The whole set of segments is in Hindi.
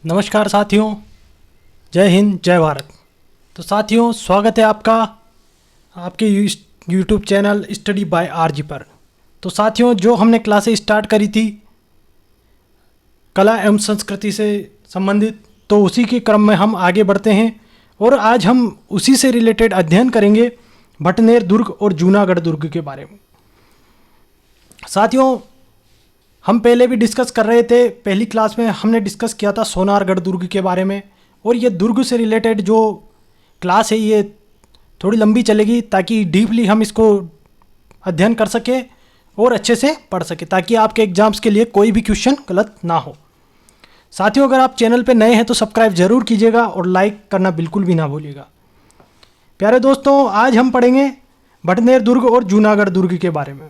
नमस्कार साथियों, जय हिंद जय भारत। तो साथियों, स्वागत है आपका आपके YouTube channel study by RG पर। तो साथियों, जो हमने क्लासेस स्टार्ट करी थी कला एवं संस्कृति से संबंधित, तो उसी के क्रम में हम आगे बढ़ते हैं और आज हम उसी से रिलेटेड अध्ययन करेंगे भटनेर दुर्ग और जूनागढ़ दुर्ग के बारे में। साथियों, हम पहले भी डिस्कस कर रहे थे, पहली क्लास में हमने डिस्कस किया था सोनारगढ़ दुर्ग के बारे में। और ये दुर्ग से रिलेटेड जो क्लास है ये थोड़ी लंबी चलेगी ताकि डीपली हम इसको अध्ययन कर सके और अच्छे से पढ़ सके, ताकि आपके एग्जाम्स के लिए कोई भी क्वेश्चन गलत ना हो। साथियों, अगर आप चैनल पे नए हैं तो सब्सक्राइब जरूर कीजिएगा और लाइक करना बिल्कुल भी ना भूलिएगा। प्यारे दोस्तों, आज हम पढ़ेंगे भटनेर दुर्ग और जूनागढ़ दुर्ग के बारे में।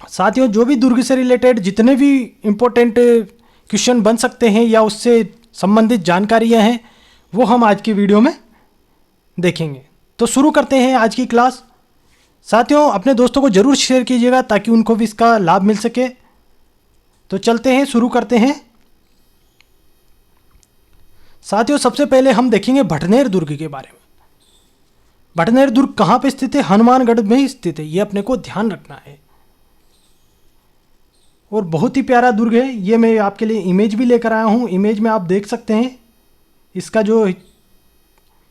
साथियों, जो भी दुर्ग से रिलेटेड जितने भी इम्पोर्टेंट क्वेश्चन बन सकते हैं या उससे संबंधित जानकारियां हैं वो हम आज की वीडियो में देखेंगे। तो शुरू करते हैं आज की क्लास। साथियों, अपने दोस्तों को ज़रूर शेयर कीजिएगा ताकि उनको भी इसका लाभ मिल सके। तो चलते हैं, शुरू करते हैं। साथियों, सबसे पहले हम देखेंगे भटनेर दुर्ग के बारे में। भटनेर दुर्ग कहाँ पे स्थित है? हनुमानगढ़ में ही स्थित है, ये अपने को ध्यान रखना है। और बहुत ही प्यारा दुर्ग है ये। मैं आपके लिए इमेज भी लेकर आया हूँ। इमेज में आप देख सकते हैं इसका जो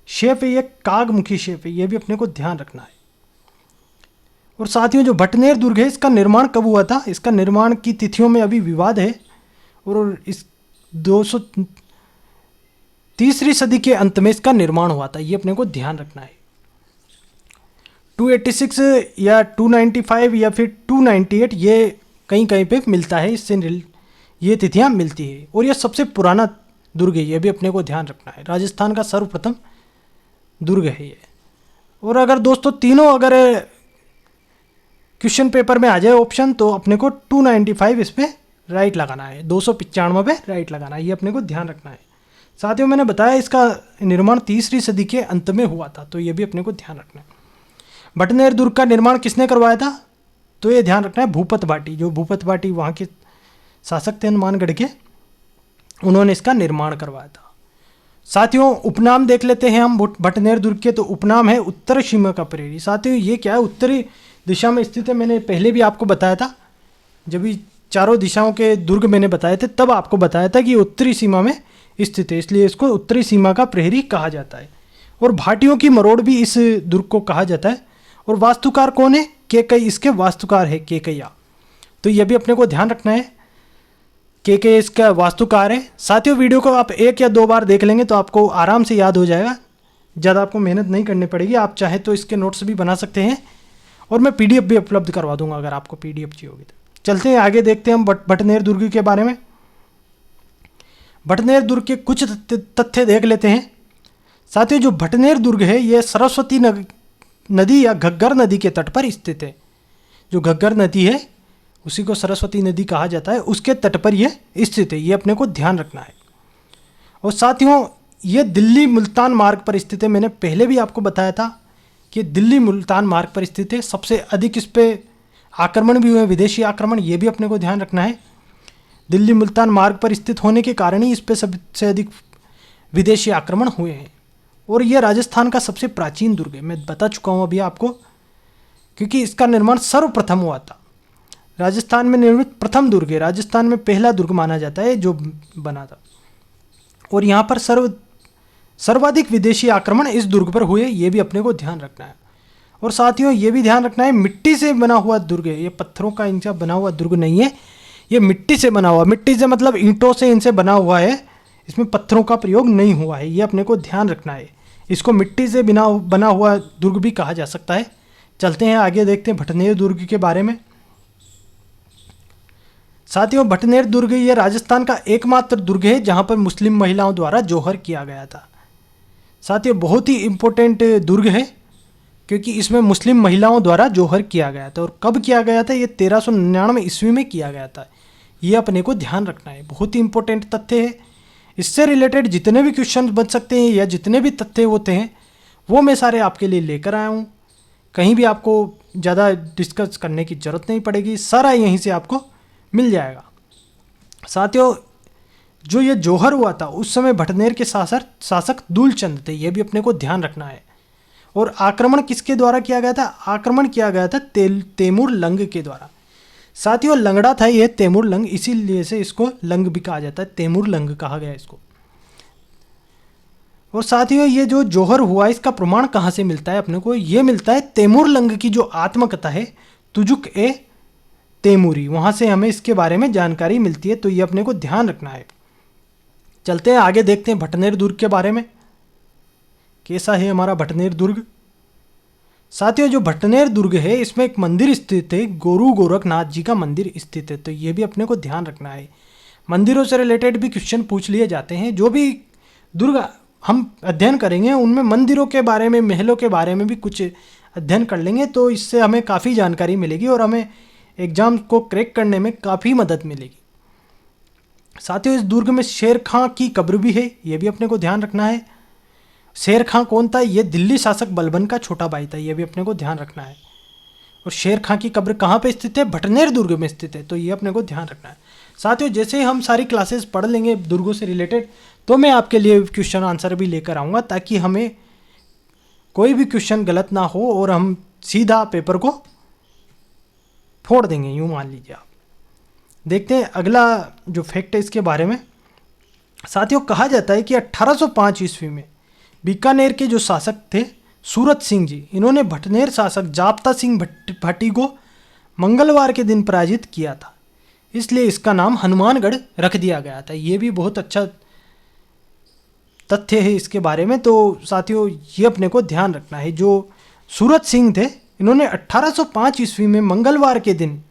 शेप है ये कागमुखी शेप है, ये भी अपने को ध्यान रखना है। और साथियों, जो भटनेर दुर्ग है इसका निर्माण कब हुआ था? इसका निर्माण की तिथियों में अभी विवाद है। और इस 203वीं सदी के अंत में इसका निर्माण हुआ था, ये अपने को ध्यान रखना है। 286 या 295 या फिर 298 ये कहीं कहीं पे मिलता है, इससे ये तिथियां मिलती है। और ये सबसे पुराना दुर्ग है, ये भी अपने को ध्यान रखना है। राजस्थान का सर्वप्रथम दुर्ग है ये। और अगर दोस्तों तीनों अगर क्वेश्चन पेपर में आ जाए ऑप्शन, तो अपने को 295 इस पर राइट लगाना है, 295 पे राइट लगाना है, ये अपने को ध्यान रखना है। साथियों, मैंने बताया इसका निर्माण 3वीं सदी के अंत में हुआ था, तो ये भी अपने को ध्यान रखना है। भटनेर दुर्ग का निर्माण किसने करवाया था? तो ये ध्यान रखना है भूपत भाटी, जो भूपत भाटी वहाँ के शासक थे हनुमानगढ़ के, उन्होंने इसका निर्माण करवाया था। साथियों, उपनाम देख लेते हैं हम भटनेर दुर्ग के। तो उपनाम है उत्तर सीमा का प्रहरी। साथियों, ये क्या है? उत्तरी दिशा में स्थित है। मैंने पहले भी आपको बताया था, जब भी चारों दिशाओं के दुर्ग मैंने बताए थे तब आपको बताया था कि उत्तरी सीमा में स्थित है, इसलिए इसको उत्तरी सीमा का प्रहरी कहा जाता है। और भाटियों की मरोड़ भी इस दुर्ग को कहा जाता है। और वास्तुकार कौन है? केकई इसके वास्तुकार है, केकैया। तो यह भी अपने को ध्यान रखना है, केकई इसका वास्तुकार है। साथियों, वीडियो को आप 1 या 2 बार देख लेंगे तो आपको आराम से याद हो जाएगा, ज़्यादा आपको मेहनत नहीं करनी पड़ेगी। आप चाहे तो इसके नोट्स भी बना सकते हैं और मैं PDF भी उपलब्ध करवा दूंगा अगर आपको PDF चाहिए होगी तो। चलते हैं आगे, देखते हैं हम भटनेर दुर्ग के बारे में। भटनेर दुर्ग के कुछ तथ्य देख लेते हैं। साथियों, जो भटनेर दुर्ग है ये सरस्वती नदी या घग्गर नदी के तट पर स्थित है। जो घग्गर नदी है उसी को सरस्वती नदी कहा जाता है, उसके तट पर यह स्थित है, ये अपने को ध्यान रखना है। और साथियों, ये दिल्ली मुल्तान मार्ग पर स्थित है। मैंने पहले भी आपको बताया था कि दिल्ली मुल्तान मार्ग पर स्थित है। सबसे अधिक इस पर आक्रमण भी हुए, विदेशी आक्रमण, ये भी अपने को ध्यान रखना है। दिल्ली मुल्तान मार्ग पर स्थित होने के कारण ही इस पर सबसे अधिक विदेशी आक्रमण हुए हैं। और यह राजस्थान का सबसे प्राचीन दुर्ग है, मैं बता चुका हूँ अभी आपको, क्योंकि इसका निर्माण सर्वप्रथम हुआ था। राजस्थान में निर्मित प्रथम दुर्ग है, राजस्थान में पहला दुर्ग माना जाता है जो बना था। और यहाँ पर सर्वाधिक विदेशी आक्रमण इस दुर्ग पर हुए, ये भी अपने को ध्यान रखना है। और साथियों, ये भी ध्यान रखना है मिट्टी से बना हुआ दुर्ग है, ये पत्थरों का इनसे बना हुआ दुर्ग नहीं है, ये मिट्टी से बना हुआ। मिट्टी से मतलब ईंटों से इनसे बना हुआ है, इसमें पत्थरों का प्रयोग नहीं हुआ है, ये अपने को ध्यान रखना है। इसको मिट्टी से बना हुआ दुर्ग भी कहा जा सकता है। चलते हैं आगे, देखते हैं भटनेर दुर्ग के बारे में। साथियों, भटनेर दुर्ग ये राजस्थान का एकमात्र दुर्ग है जहां पर मुस्लिम महिलाओं द्वारा जौहर किया गया था। साथियों, बहुत ही इम्पोर्टेंट दुर्ग है क्योंकि इसमें मुस्लिम महिलाओं द्वारा जौहर किया गया था। और कब किया गया था? ये 1399 ईस्वी में किया गया था, ये अपने को ध्यान रखना है। बहुत ही इंपॉर्टेंट तथ्य है। इससे रिलेटेड जितने भी क्वेश्चन बन सकते हैं या जितने भी तथ्य होते हैं वो मैं सारे आपके लिए लेकर आया हूँ। कहीं भी आपको ज़्यादा डिस्कस करने की ज़रूरत नहीं पड़ेगी, सारा यहीं से आपको मिल जाएगा। साथियों, जो ये जौहर हुआ था उस समय भटनेर के शासक दूलचंद थे, ये भी अपने को ध्यान रखना है। और आक्रमण किसके द्वारा किया गया था? आक्रमण किया गया था तैमूर लंग के द्वारा। साथियों लंगड़ा था ये तैमूर लंग, इसीलिए से इसको लंग भी कहा जाता है, तैमूर लंग कहा गया इसको। और साथियों ये जो जौहर हुआ इसका प्रमाण कहाँ से मिलता है अपने को? ये मिलता है तैमूर लंग की जो आत्मकथा है तुजुक ए तैमूरी, वहाँ से हमें इसके बारे में जानकारी मिलती है, तो ये अपने को ध्यान रखना है। चलते हैं आगे, देखते हैं भटनेर दुर्ग के बारे में। कैसा है हमारा भटनेर दुर्ग? साथियों जो भटनेर दुर्ग है इसमें एक मंदिर स्थित है, गुरु गोरखनाथ जी का मंदिर स्थित है, तो ये भी अपने को ध्यान रखना है। मंदिरों से रिलेटेड भी क्वेश्चन पूछ लिए जाते हैं। जो भी दुर्ग हम अध्ययन करेंगे उनमें मंदिरों के बारे में, महलों के बारे में भी कुछ अध्ययन कर लेंगे, तो इससे हमें काफ़ी जानकारी मिलेगी और हमें एग्ज़ाम को क्रैक करने में काफ़ी मदद मिलेगी। साथियों इस दुर्ग में शेर खां की कब्र भी है, ये भी अपने को ध्यान रखना है। शेर खां कौन था? ये दिल्ली शासक बलबन का छोटा भाई था, ये भी अपने को ध्यान रखना है। और शेर खां की कब्र कहाँ पे स्थित है? भटनेर दुर्ग में स्थित है, तो ये अपने को ध्यान रखना है। साथियों जैसे हम सारी क्लासेस पढ़ लेंगे दुर्गों से रिलेटेड, तो मैं आपके लिए क्वेश्चन आंसर भी लेकर आऊँगा, ताकि हमें कोई भी क्वेश्चन गलत ना हो और हम सीधा पेपर को फोड़ देंगे, यूँ मान लीजिए आप। देखते हैं अगला जो फैक्ट है इसके बारे में। साथियों कहा जाता है कि 1805 ईस्वी में बीकानेर के जो शासक थे सूरत सिंह जी, इन्होंने भटनेर शासक जाप्ता सिंह भाटी को मंगलवार के दिन पराजित किया था, इसलिए इसका नाम हनुमानगढ़ रख दिया गया था। ये भी बहुत अच्छा तथ्य है इसके बारे में, तो साथियों ये अपने को ध्यान रखना है। जो सूरत सिंह थे इन्होंने 1805 ईस्वी में मंगलवार के दिन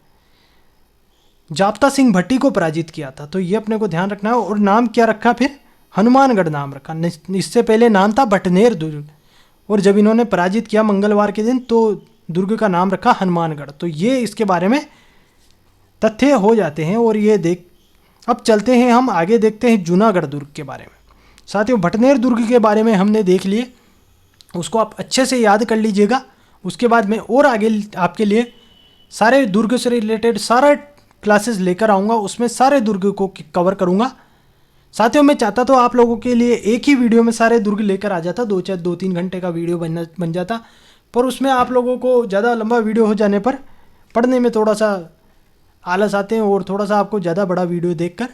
जाप्ता सिंह भट्टी को पराजित किया था, तो ये अपने को ध्यान रखना है। और नाम क्या रखा फिर? हनुमानगढ़ नाम रखा। इससे पहले नाम था भटनेर दुर्ग, और जब इन्होंने पराजित किया मंगलवार के दिन तो दुर्ग का नाम रखा हनुमानगढ़। तो ये इसके बारे में तथ्य हो जाते हैं। और ये अब चलते हैं हम आगे, देखते हैं जूनागढ़ दुर्ग के बारे में। साथियों भटनेर दुर्ग के बारे में हमने देख लिए, उसको आप अच्छे से याद कर लीजिएगा। उसके बाद मैं और आगे आपके लिए सारे दुर्ग से रिलेटेड सारा क्लासेस लेकर आऊँगा, उसमें सारे दुर्ग को कवर करूँगा। साथियों मैं चाहता तो आप लोगों के लिए एक ही वीडियो में सारे दुर्ग लेकर आ जाता, 2-3 घंटे का वीडियो बन जाता, पर उसमें आप लोगों को ज़्यादा लंबा वीडियो हो जाने पर पढ़ने में थोड़ा सा आलस आते हैं, और थोड़ा सा आपको ज़्यादा बड़ा वीडियो देखकर,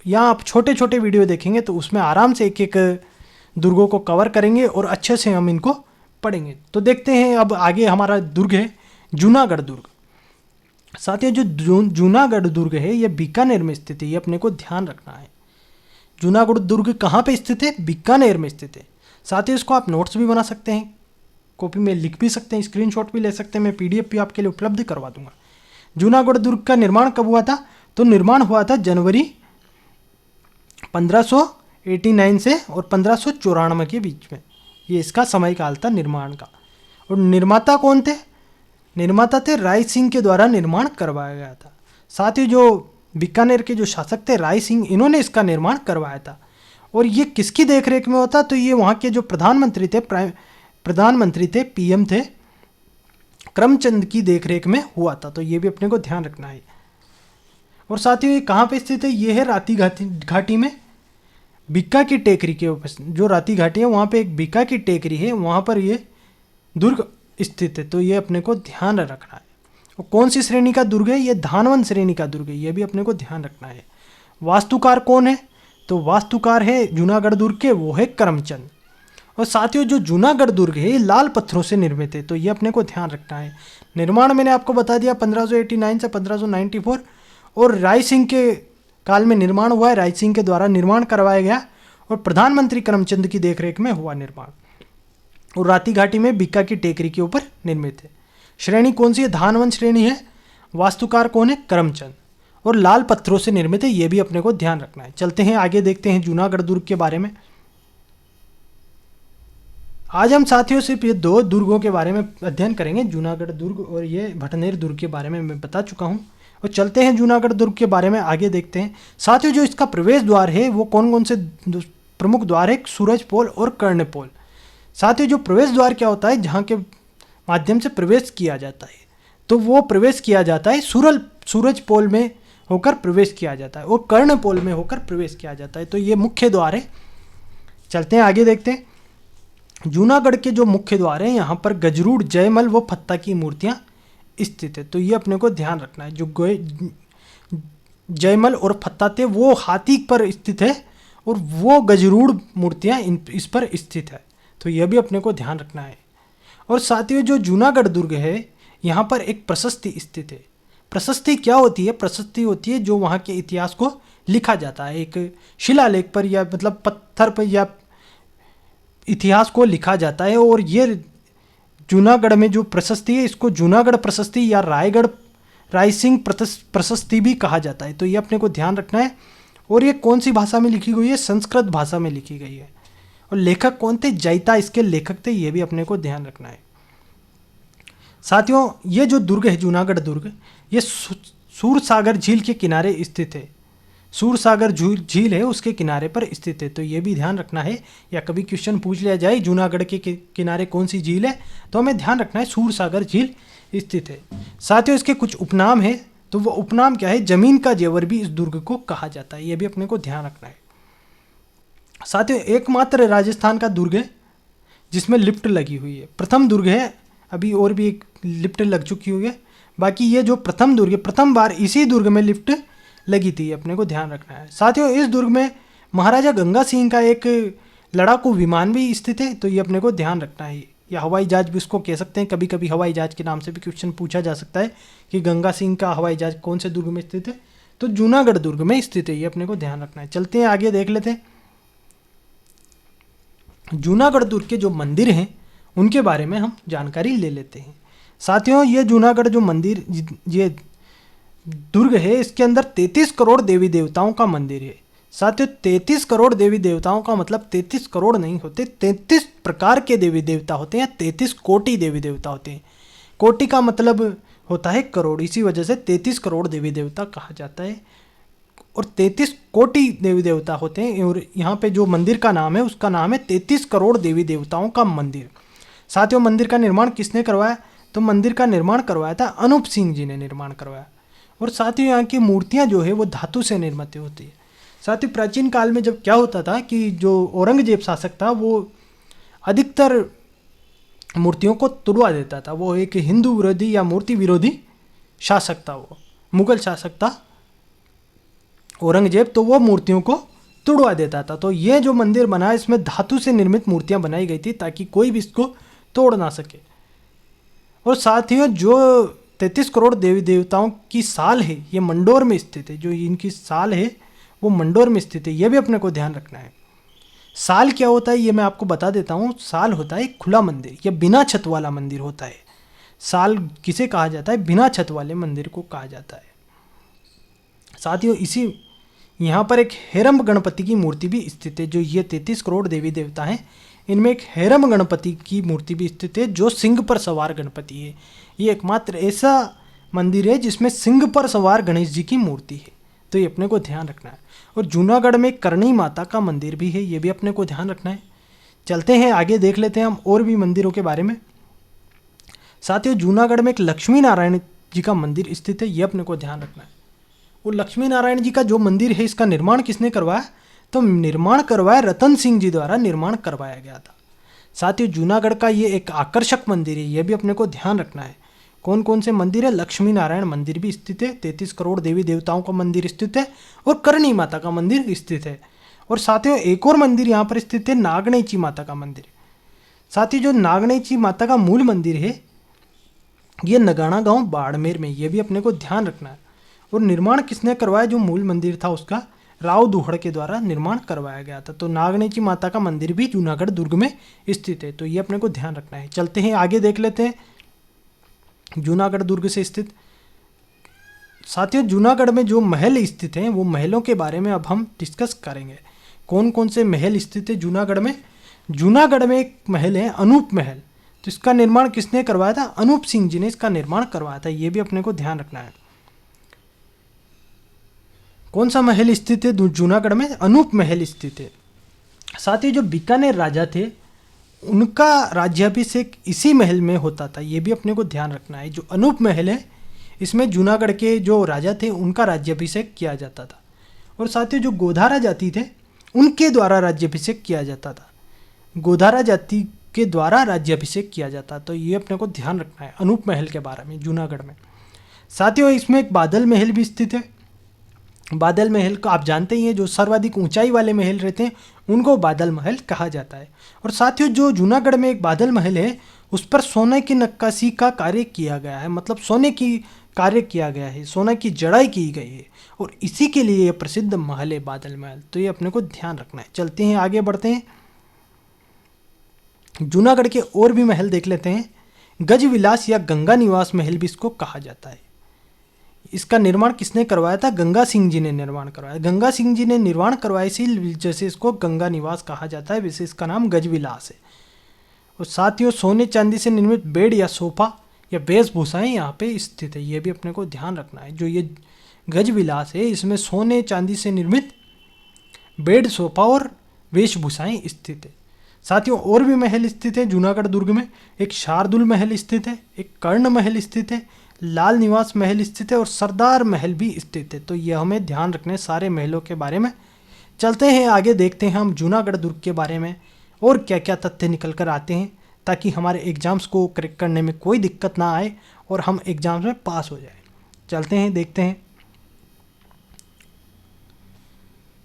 या आप छोटे छोटे वीडियो देखेंगे तो उसमें आराम से एक एक दुर्गों को कवर करेंगे और अच्छे से हम इनको पढ़ेंगे। तो देखते हैं अब आगे हमारा दुर्ग है जूनागढ़ दुर्ग। साथियों जो जूनागढ़ दुर्ग है ये बीकानेर में स्थित है, ये अपने को ध्यान रखना है। जूनागढ़ दुर्ग कहाँ पे स्थित है? बीकानेर में स्थित है। साथियों इसको आप नोट्स भी बना सकते हैं, कॉपी में लिख भी सकते हैं, स्क्रीनशॉट भी ले सकते हैं, मैं पीडीएफ भी आपके लिए उपलब्ध करवा दूंगा। जूनागढ़ दुर्ग का निर्माण कब हुआ था? तो निर्माण हुआ था जनवरी 1589 से और 1594 के बीच में, ये इसका समय काल था निर्माण का। और निर्माता कौन थे? निर्माता थे राय सिंह के द्वारा निर्माण करवाया गया था। साथ ही जो बीकानेर के जो शासक थे राय सिंह, इन्होंने इसका निर्माण करवाया था। और ये किसकी देखरेख में होता? तो ये वहाँ के जो प्रधानमंत्री थे पीएम थे, करमचंद की देखरेख में हुआ था, तो ये भी अपने को ध्यान रखना है। और साथ ही ये कहाँ पे स्थित है? ये है राती घाटी में, बीका की टेकरी के ऊपर। जो राती घाटी है वहाँ पे एक बीका की टेकरी है, वहाँ पर ये दुर्ग स्थित है, तो ये अपने को ध्यान रखना है। और कौन सी श्रेणी का दुर्ग है? ये धानवन श्रेणी का दुर्ग है, ये भी अपने को ध्यान रखना है। वास्तुकार कौन है? तो वास्तुकार है जूनागढ़ दुर्ग के, वो है करमचंद। और साथियों जो जूनागढ़ दुर्ग है ये लाल पत्थरों से निर्मित है, तो ये अपने को ध्यान रखना है। निर्माण मैंने आपको बता दिया 1589 से 1594, और राय सिंह के काल में निर्माण हुआ है, राय सिंह के द्वारा निर्माण करवाया गया और प्रधानमंत्री करमचंद की देखरेख में हुआ निर्माण। और राती घाटी में बीका की टेकरी के ऊपर निर्मित है। श्रेणी कौन सी है? धानवन श्रेणी है। वास्तुकार कौन है? करमचंद। और लाल पत्थरों से निर्मित है, ये भी अपने को ध्यान रखना है। चलते हैं आगे, देखते हैं जूनागढ़ दुर्ग के बारे में। आज हम साथियों सिर्फ ये 2 दुर्गों के बारे में अध्ययन करेंगे, जूनागढ़ दुर्ग और ये भटनेर दुर्ग के बारे में मैं बता चुका हूँ। और चलते हैं जूनागढ़ दुर्ग के बारे में आगे देखते हैं। साथियों जो इसका प्रवेश द्वार है वो कौन कौन से प्रमुख द्वार है? सूरजपोल और कर्णपोल। साथियों जो प्रवेश द्वार क्या होता है? जहाँ के माध्यम से प्रवेश किया जाता है, तो वो प्रवेश किया जाता है सूरजपोल में होकर प्रवेश किया जाता है और कर्णपोल में होकर प्रवेश किया जाता है। तो ये मुख्य द्वार है। चलते हैं आगे देखते हैं। जूनागढ़ के जो मुख्य द्वार हैं यहाँ पर गजरूड़, जयमल व फत्ता की मूर्तियाँ स्थित है। तो ये अपने को ध्यान रखना है। जो जयमल और फत्ता थे वो हाथी पर स्थित है और वो गजरूड़ मूर्तियाँ इस पर स्थित है। तो यह भी अपने को ध्यान रखना है। और साथियों जो जूनागढ़ दुर्ग है यहाँ पर एक प्रशस्ति स्थित है। प्रशस्ति क्या होती है? प्रशस्ति होती है जो वहाँ के इतिहास को लिखा जाता है, एक शिलालेख पर या मतलब पत्थर पर या इतिहास को लिखा जाता है। और ये जूनागढ़ में जो प्रशस्ति है इसको जूनागढ़ प्रशस्ति या रायगढ़ रायसिंह प्रशस्ति भी कहा जाता है। तो ये अपने को ध्यान रखना है। और ये कौन सी भाषा में लिखी गई है? संस्कृत भाषा में लिखी गई है। और लेखक कौन थे? जैता इसके लेखक थे। ये भी अपने को ध्यान रखना है। साथियों ये जो दुर्ग है जूनागढ़ दुर्ग, ये सूरसागर झील के किनारे स्थित है। सूरसागर झील है उसके किनारे पर स्थित है। तो ये भी ध्यान रखना है। या कभी क्वेश्चन पूछ लिया जाए जूनागढ़ के किनारे कौन सी झील है, तो हमें ध्यान रखना है सूरसागर झील स्थित है। साथियों इसके कुछ उपनाम है। तो वो उपनाम क्या है? जमीन का जेवर भी इस दुर्ग को कहा जाता है। ये भी अपने को ध्यान रखना है। साथियों एकमात्र राजस्थान का दुर्ग है जिसमें लिफ्ट लगी हुई है। प्रथम दुर्ग है, अभी और भी एक लिफ्ट लग चुकी हुई है। बाकी ये जो प्रथम दुर्ग है, प्रथम बार इसी दुर्ग में लिफ्ट लगी थी। अपने को ध्यान रखना है। साथियों इस दुर्ग में महाराजा गंगा सिंह का एक लड़ाकू विमान भी स्थित है। तो ये अपने को ध्यान रखना है। या हवाई जहाज भी उसको कह सकते हैं। कभी कभी हवाई जहाज के नाम से भी क्वेश्चन पूछा जा सकता है कि गंगा सिंह का हवाई जहाज कौन से दुर्ग में स्थित है? तो जूनागढ़ दुर्ग में स्थित है। ये अपने को ध्यान रखना है। चलते हैं आगे देख लेते हैं। जूनागढ़ दुर्ग के जो मंदिर हैं उनके बारे में हम जानकारी ले लेते हैं। साथियों ये जूनागढ़ जो मंदिर, ये दुर्ग है, इसके अंदर 33 करोड़ देवी देवताओं का मंदिर है। साथियों 33 करोड़ देवी देवताओं का मतलब 33 करोड़ नहीं होते, 33 प्रकार के देवी देवता होते हैं। 33 कोटि देवी देवता होते हैं। कोटि का मतलब होता है करोड़, इसी वजह से 33 करोड़ देवी देवता कहा जाता है। और 33 कोटि देवी देवता होते हैं। और यहाँ पे जो मंदिर का नाम है उसका नाम है 33 करोड़ देवी देवताओं का मंदिर। साथियों मंदिर का निर्माण किसने करवाया? तो मंदिर का निर्माण करवाया था अनूप सिंह जी ने निर्माण करवाया। और साथियों यहाँ की मूर्तियाँ जो है वो धातु से निर्मित होती है। साथियों प्राचीन काल में जब क्या होता था कि जो औरंगजेब शासक था वो अधिकतर मूर्तियों को तुड़वा देता था। वो एक हिंदू विरोधी या मूर्ति विरोधी शासक था, वो मुगल शासक था औरंगजेब। तो वो मूर्तियों को तुड़वा देता था। तो ये जो मंदिर बना है इसमें धातु से निर्मित मूर्तियां बनाई गई थी ताकि कोई भी इसको तोड़ ना सके। और साथियों जो 33 करोड़ देवी देवताओं की साल है ये मंडोर में स्थित है। जो इनकी साल है वो मंडोर में स्थित है। ये भी अपने को ध्यान रखना है। साल क्या होता है ये मैं आपको बता देता हूँ। साल होता है खुला मंदिर या बिना छत वाला मंदिर होता है। साल किसे कहा जाता है? बिना छत वाले मंदिर को कहा जाता है। साथियों इसी यहाँ पर एक हेरम्ब गणपति की मूर्ति भी स्थित है। जो ये 33 करोड़ देवी देवता हैं इनमें एक हेरम्ब गणपति की मूर्ति भी स्थित है जो सिंह पर सवार गणपति है। ये एकमात्र ऐसा मंदिर है जिसमें सिंह पर सवार गणेश जी की मूर्ति है। तो ये अपने को ध्यान रखना है। और जूनागढ़ में करणी माता का मंदिर भी है। ये भी अपने को ध्यान रखना है। चलते हैं आगे देख लेते हैं हम और भी मंदिरों के बारे में। साथियों जूनागढ़ में एक लक्ष्मी नारायण जी का मंदिर स्थित है। ये अपने को ध्यान रखना है। वो लक्ष्मी नारायण जी का जो मंदिर है इसका निर्माण किसने करवाया? तो निर्माण करवाया रतन सिंह जी द्वारा निर्माण करवाया गया था। साथियों जूनागढ़ का ये एक आकर्षक मंदिर है। ये भी अपने को ध्यान रखना है। कौन कौन से मंदिर है? लक्ष्मी नारायण मंदिर भी स्थित है, 33 करोड़ देवी देवताओं का मंदिर स्थित है और करणी माता का मंदिर स्थित है। और साथियों एक और मंदिर यहाँ पर स्थित है, नागणेची माता का मंदिर। साथियों जो नागणेची माता का मूल मंदिर है ये नगाना गांव बाड़मेर में। ये भी अपने को ध्यान रखना है। और निर्माण किसने करवाया? जो मूल मंदिर था उसका राव दुहड़ के द्वारा निर्माण करवाया गया था। तो नागणेची माता का मंदिर भी जूनागढ़ दुर्ग में स्थित है। तो ये अपने को ध्यान रखना है। चलते हैं आगे देख लेते हैं जूनागढ़ दुर्ग से स्थित। साथियों जूनागढ़ में जो महल स्थित हैं वो महलों के बारे में अब हम डिस्कस करेंगे। कौन कौन से महल स्थित है जूनागढ़ में? जूनागढ़ में एक महल है अनूप महल। तो इसका निर्माण किसने करवाया था? अनूप सिंह जी ने इसका निर्माण करवाया था। ये भी अपने को ध्यान रखना है। कौन सा महल स्थित है जूनागढ़ में? अनूप महल स्थित है। साथ ही जो बीकानेर राजा थे उनका राज्याभिषेक इसी महल में होता था। ये भी अपने को ध्यान रखना है। जो अनूप महल है इसमें जूनागढ़ के जो राजा थे उनका राज्याभिषेक किया जाता था। और साथ ही जो गोधारा जाति थे उनके द्वारा राज्याभिषेक किया जाता था। गोधारा जाति के द्वारा राज्याभिषेक किया जाता, तो ये अपने को ध्यान रखना है अनूप महल के बारे में जूनागढ़ में। साथियों इसमें एक बादल महल भी स्थित है। बादल महल को आप जानते ही हैं, जो सर्वाधिक ऊंचाई वाले महल रहते हैं उनको बादल महल कहा जाता है। और साथियों जो जूनागढ़ में एक बादल महल है उस पर सोने की नक्काशी का कार्य किया गया है, मतलब सोने की कार्य किया गया है, सोना की जड़ाई की गई है और इसी के लिए ये प्रसिद्ध महल है बादल महल। तो ये अपने को ध्यान रखना है। चलते हैं आगे बढ़ते हैं, जूनागढ़ के और भी महल देख लेते हैं। गजविलास या गंगा निवास महल भी इसको कहा जाता है। इसका निर्माण किसने करवाया था? गंगा सिंह जी ने निर्माण करवाया। गंगा सिंह जी ने निर्माण करवाया, इसी जैसे इसको गंगा निवास कहा जाता है, वैसे इसका नाम गजविलास है। और साथियों सोने चांदी से निर्मित बेड या सोफा या वेशभूषाएं यहाँ पे स्थित है, ये भी अपने को ध्यान रखना है। जो ये गजविलास है इसमें सोने चांदी से निर्मित बेड, सोफा और वेशभूषाएं स्थित है। साथियों और भी महल स्थित है जूनागढ़ दुर्ग में। एक शार्दुल महल स्थित है, एक कर्ण महल स्थित है, लाल निवास महल स्थित है और सरदार महल भी स्थित है। तो ये हमें ध्यान रखने सारे महलों के बारे में। चलते हैं आगे, देखते हैं हम जूनागढ़ दुर्ग के बारे में और क्या क्या तथ्य निकल कर आते हैं, ताकि हमारे एग्जाम्स को क्रैक करने में कोई दिक्कत ना आए और हम एग्जाम्स में पास हो जाए। चलते हैं देखते हैं।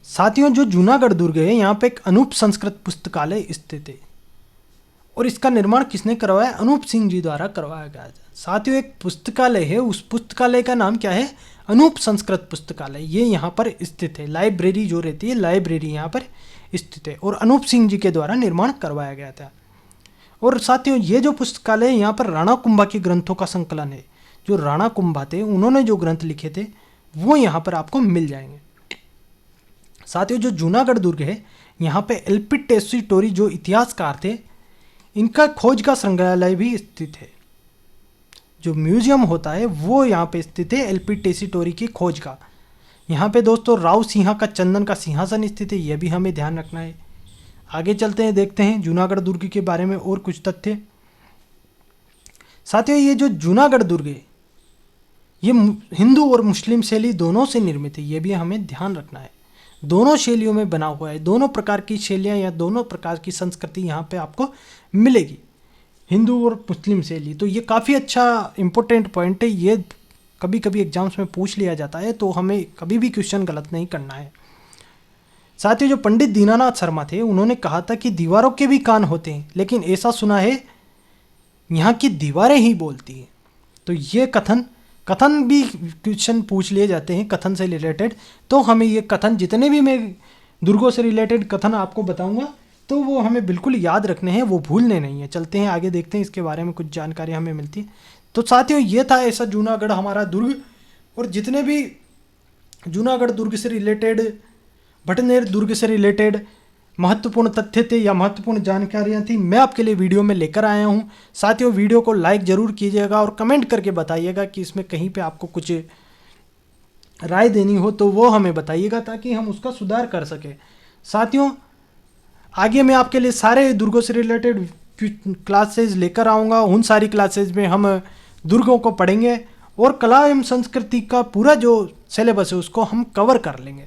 साथियों जो जूनागढ़ दुर्ग है यहाँ पे एक अनूप संस्कृत पुस्तकालय स्थित है और इसका निर्माण किसने करवाया? अनूप सिंह जी द्वारा करवाया गया था। साथियों एक पुस्तकालय है, उस पुस्तकालय का नाम क्या है? अनूप संस्कृत पुस्तकालय। ये यहाँ पर स्थित है, लाइब्रेरी जो रहती है लाइब्रेरी यहाँ पर स्थित है और अनूप सिंह जी के द्वारा निर्माण करवाया गया था। और साथियों ये जो पुस्तकालय है यहाँ पर राणा कुंभा के ग्रंथों का संकलन है। जो राणा कुंभा थे उन्होंने जो ग्रंथ लिखे थे वो यहाँ पर आपको मिल जाएंगे। साथियों जो जूनागढ़ दुर्ग है यहाँ पे एलपी टेसीटोरी जो इतिहासकार थे इनका खोज का संग्रहालय भी स्थित है। जो म्यूजियम होता है वो यहाँ पे स्थित है एलपी टेसीटोरी की खोज का। यहाँ पे दोस्तों राव सिंहा का चंदन का सिंहासन स्थित है, यह भी हमें ध्यान रखना है। आगे चलते हैं, देखते हैं जूनागढ़ दुर्ग के बारे में और कुछ तथ्य। साथियों ये जो जूनागढ़ दुर्ग है ये हिंदू और मुस्लिम शैली दोनों से निर्मित है, ये भी हमें ध्यान रखना है। दोनों शैलियों में बना हुआ है, दोनों प्रकार की शैलियाँ या दोनों प्रकार की संस्कृति यहाँ पे आपको मिलेगी, हिंदू और मुस्लिम शैली। तो ये काफ़ी अच्छा इंपॉर्टेंट पॉइंट है, ये कभी कभी एग्जाम्स में पूछ लिया जाता है, तो हमें कभी भी क्वेश्चन गलत नहीं करना है। साथियों जो पंडित दीनानाथ शर्मा थे उन्होंने कहा था कि दीवारों के भी कान होते हैं, लेकिन ऐसा सुना है यहाँ की दीवारें ही बोलती हैं। तो ये कथन भी क्वेश्चन पूछ लिए जाते हैं कथन से रिलेटेड। तो हमें ये कथन, जितने भी मैं दुर्गों से रिलेटेड कथन आपको बताऊंगा तो वो हमें बिल्कुल याद रखने हैं, वो भूलने नहीं है। चलते हैं आगे, देखते हैं इसके बारे में कुछ जानकारी हमें मिलती है। तो साथियों ये था ऐसा जूनागढ़ हमारा दुर्ग, और जितने भी जूनागढ़ दुर्ग से रिलेटेड, भटनेर दुर्ग से रिलेटेड महत्वपूर्ण तथ्य थे या महत्वपूर्ण जानकारियाँ थी, मैं आपके लिए वीडियो में लेकर आया हूँ। साथियों वीडियो को लाइक ज़रूर कीजिएगा और कमेंट करके बताइएगा कि इसमें कहीं पे आपको कुछ राय देनी हो तो वो हमें बताइएगा, ताकि हम उसका सुधार कर सकें। साथियों आगे मैं आपके लिए सारे दुर्गों से रिलेटेड क्लासेज लेकर आऊँगा। उन सारी क्लासेज में हम दुर्गों को पढ़ेंगे और कला एवं संस्कृति का पूरा जो सिलेबस है उसको हम कवर कर लेंगे।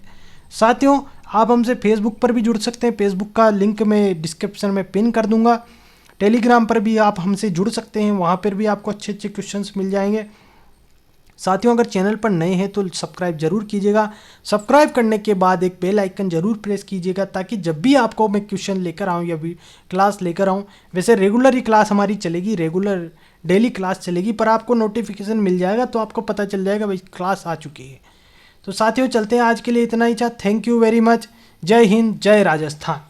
साथियों आप हमसे फेसबुक पर भी जुड़ सकते हैं, फेसबुक का लिंक मैं डिस्क्रिप्शन में पिन कर दूंगा। टेलीग्राम पर भी आप हमसे जुड़ सकते हैं, वहाँ पर भी आपको अच्छे अच्छे क्वेश्चंस मिल जाएंगे। साथियों अगर चैनल पर नए हैं तो सब्सक्राइब जरूर कीजिएगा। सब्सक्राइब करने के बाद एक बेल आइकन जरूर प्रेस कीजिएगा, ताकि जब भी आपको मैं क्वेश्चन लेकर आऊँ या भी क्लास लेकर आऊँ, वैसे रेगुलर ही क्लास हमारी चलेगी, रेगुलर डेली क्लास चलेगी, पर आपको नोटिफिकेशन मिल जाएगा तो आपको पता चल जाएगा भाई क्लास आ चुकी है। तो साथियों चलते हैं, आज के लिए इतना ही था। Thank you very much. जय हिंद, जय राजस्थान।